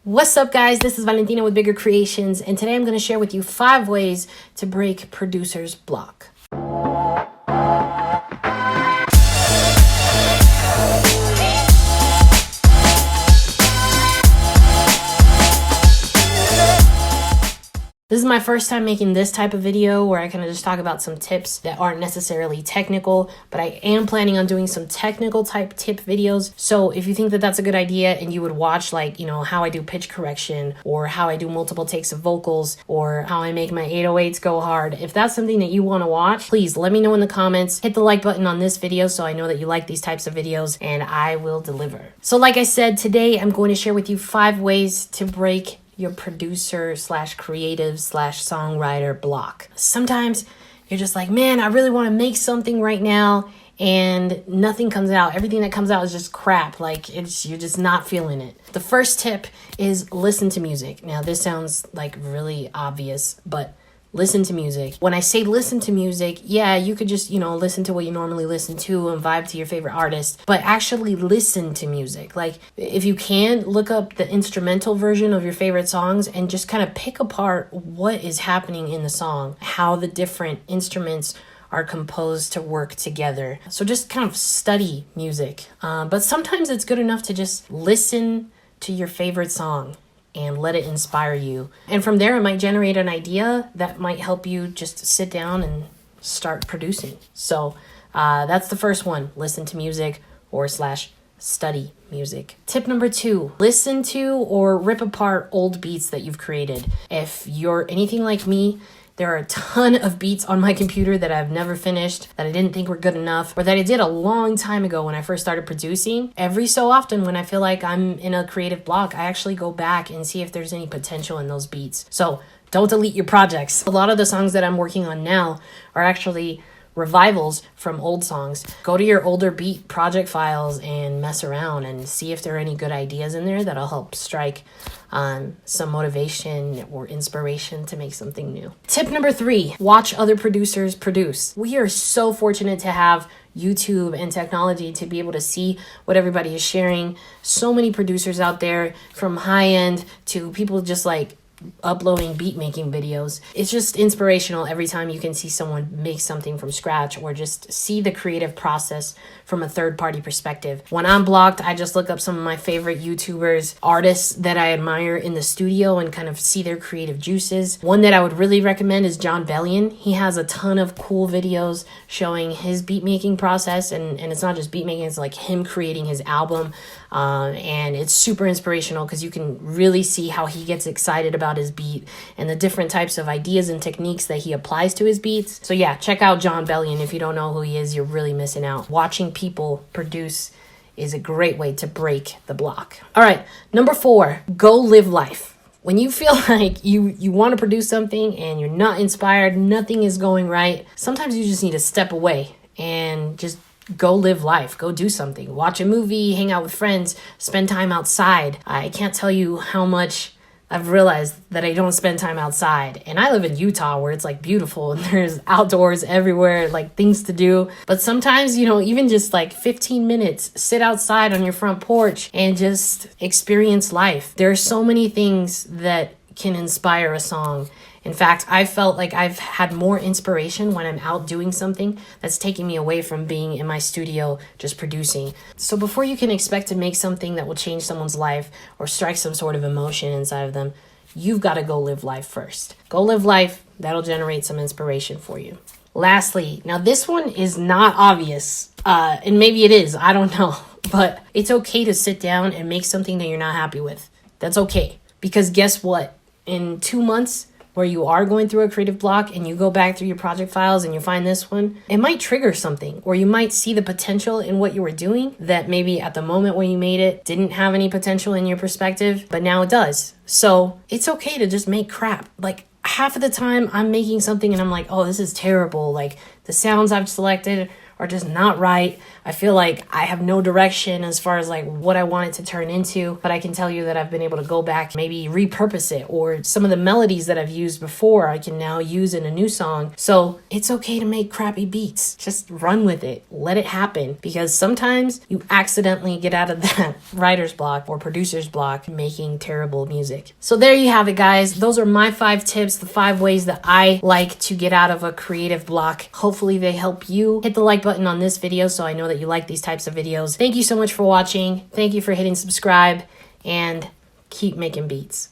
What's up, guys? This is Valentina with Bigger Creations, and today I'm going to share with you 5 ways to break producer's block. This is my first time making this type of video where I kind of just talk about some tips that aren't necessarily technical, but I am planning on doing some technical type tip videos. So if you think that that's a good idea and you would watch how I do pitch correction or how I do multiple takes of vocals or how I make my 808s go hard, if that's something that you want to watch, please let me know in the comments. Hit the like button on this video so I know that you like these types of videos and I will deliver. So like I said, today I'm going to share with you 5 ways to break your producer / creative / songwriter block. Sometimes you're just like, man, I really want to make something right now and nothing comes out. Everything that comes out is just crap. You're just not feeling it. The first tip is listen to music. Now this sounds like really obvious, but listen to music. When I say listen to music, yeah, you could just, listen to what you normally listen to and vibe to your favorite artist, but actually listen to music. If you can, look up the instrumental version of your favorite songs and just kind of pick apart what is happening in the song, how the different instruments are composed to work together. So just kind of study music. But sometimes it's good enough to just listen to your favorite song and let it inspire you. And from there, it might generate an idea that might help you just sit down and start producing. So that's the first one, listen to music or / study music. Tip number 2, listen to or rip apart old beats that you've created. If you're anything like me, there are a ton of beats on my computer that I've never finished, that I didn't think were good enough, or that I did a long time ago when I first started producing. Every so often when I feel like I'm in a creative block, I actually go back and see if there's any potential in those beats. So don't delete your projects. A lot of the songs that I'm working on now are actually revivals from old songs. Go to your older beat project files and mess around and see if there are any good ideas in there that'll help strike some motivation or inspiration to make something new. Tip number 3, watch other producers produce. We are so fortunate to have YouTube and technology to be able to see what everybody is sharing. So many producers out there, from high end to people just uploading beat making videos. It's just inspirational every time you can see someone make something from scratch or just see the creative process from a third party perspective. When I'm blocked, I just look up some of my favorite YouTubers, artists that I admire in the studio and kind of see their creative juices. One that I would really recommend is Jon Bellion. He has a ton of cool videos showing his beat making process, and it's not just beat making, it's like him creating his album. And it's super inspirational because you can really see how he gets excited about his beat and the different types of ideas and techniques that he applies to his beats. So yeah, check out Jon Bellion. If you don't know who he is, you're really missing out. Watching people produce is a great way to break the block. All right, number 4, go live life. When you feel like you want to produce something and you're not inspired, nothing is going right, sometimes you just need to step away and just go live life, go do something, watch a movie, hang out with friends, spend time outside. I can't tell you how much I've realized that I don't spend time outside. And I live in Utah where it's beautiful and there's outdoors everywhere, things to do. But sometimes, even just 15 minutes, sit outside on your front porch and just experience life. There are so many things that can inspire a song. In fact, I felt like I've had more inspiration when I'm out doing something that's taking me away from being in my studio just producing. So before you can expect to make something that will change someone's life or strike some sort of emotion inside of them, you've got to go live life first. Go live life. That'll generate some inspiration for you. Lastly, now this one is not obvious, and maybe it is, I don't know, but it's okay to sit down and make something that you're not happy with. That's okay, because guess what? In 2 months, where you are going through a creative block and you go back through your project files and you find this one, it might trigger something, or you might see the potential in what you were doing that maybe at the moment when you made it didn't have any potential in your perspective, but now it does. So it's okay to just make crap. Half of the time I'm making something and I'm like, oh, this is terrible. The sounds I've selected are just not right. I feel like I have no direction as far as like what I want it to turn into, but I can tell you that I've been able to go back, maybe repurpose it, or some of the melodies that I've used before I can now use in a new song. So it's okay to make crappy beats. Just run with it. Let it happen, because sometimes you accidentally get out of that writer's block or producer's block making terrible music. So there you have it, guys. Those are my 5 tips, the 5 ways that I like to get out of a creative block. Hopefully they help you. Hit the like button on this video so I know that you like these types of videos. Thank you so much for watching. Thank you for hitting subscribe, and keep making beats.